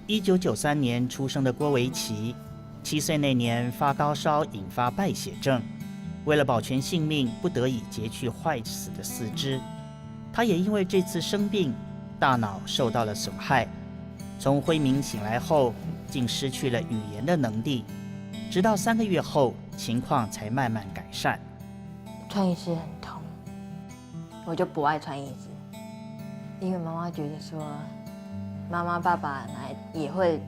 1993年出生的郭维奇，7岁那年发高烧，引发败血症。为了保全性命，不得已截去坏死的四肢。他也因为这次生病，大脑受到了损害。从昏迷醒来后，竟失去了语言的能力。直到3个月后，情况才慢慢改善。穿椅子很痛，我就不爱穿椅子，因为妈妈觉得说，妈妈爸爸也会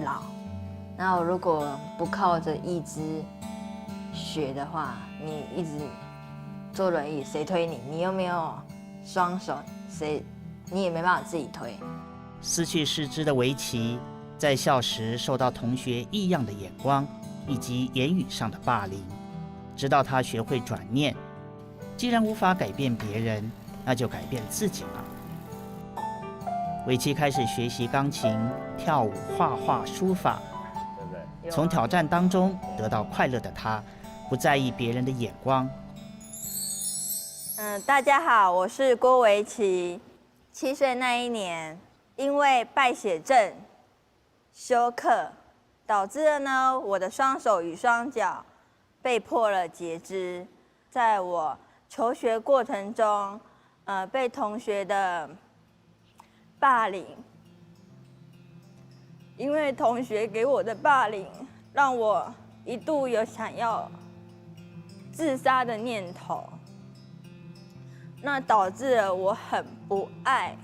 老，然后如果不靠着义肢学的话，你一直坐轮椅，谁推你？你又没有双手，你也没办法自己推。失去四肢的维奇，在校时受到同学异样的眼光以及言语上的霸凌，直到他学会转念，既然无法改变别人，那就改变自己吧。维奇开始学习钢琴、跳舞、画画、书法，从挑战当中得到快乐的他，不在意别人的眼光。大家好，我是郭维奇。7岁那一年，因为败血症休克，导致了呢我的双手与双脚被迫了截肢。在我求学过程中，被同学的霸凌，因为同学给我的霸凌，让我一度有想要自杀的念头。那导致了我很不爱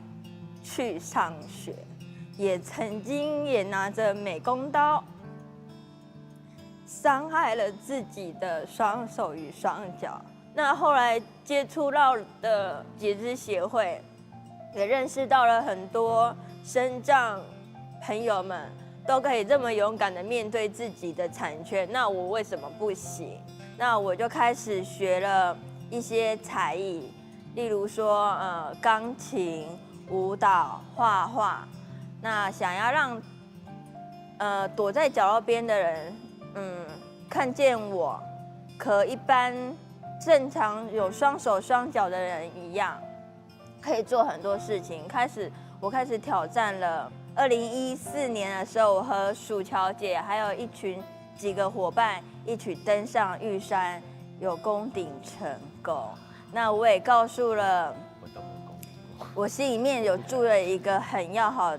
去上学，也曾经也拿着美工刀伤害了自己的双手与双脚。那后来接触到的截肢协会，也认识到了很多身障朋友们都可以这么勇敢的面对自己的残缺，那我为什么不行？那我就开始学了一些才艺。例如说，钢琴、舞蹈、画画。那想要让躲在角落边的人，看见我，和一般正常有双手双脚的人一样，可以做很多事情。我开始挑战了。2014年的时候，我和薯条姐还有几个伙伴一起登上玉山，有攻顶成功。那我也告诉了，我心里面有住了一个很要好，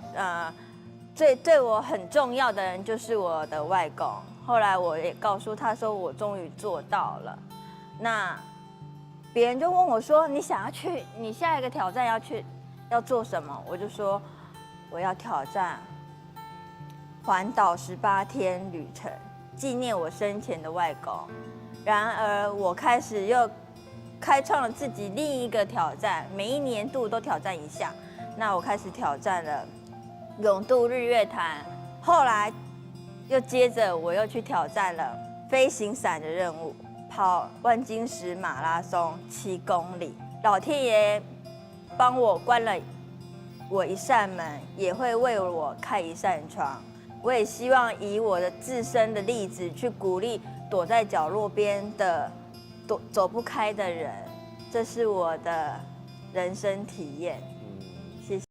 对我很重要的人就是我的外公。后来我也告诉他说，我终于做到了。那别人就问我说，你下一个挑战要做什么？我就说我要挑战环岛18天旅程，纪念我生前的外公。然而我开始又开创了自己另一个挑战，每一年度都挑战一项。那我开始挑战了泳渡日月潭，后来又接着我又去挑战了飞行伞的任务，跑万金石马拉松7公里。老天爷帮我关了我一扇门，也会为我开一扇窗。我也希望以我的自身的例子去鼓励躲在角落边的走不开的人，这是我的人生体验。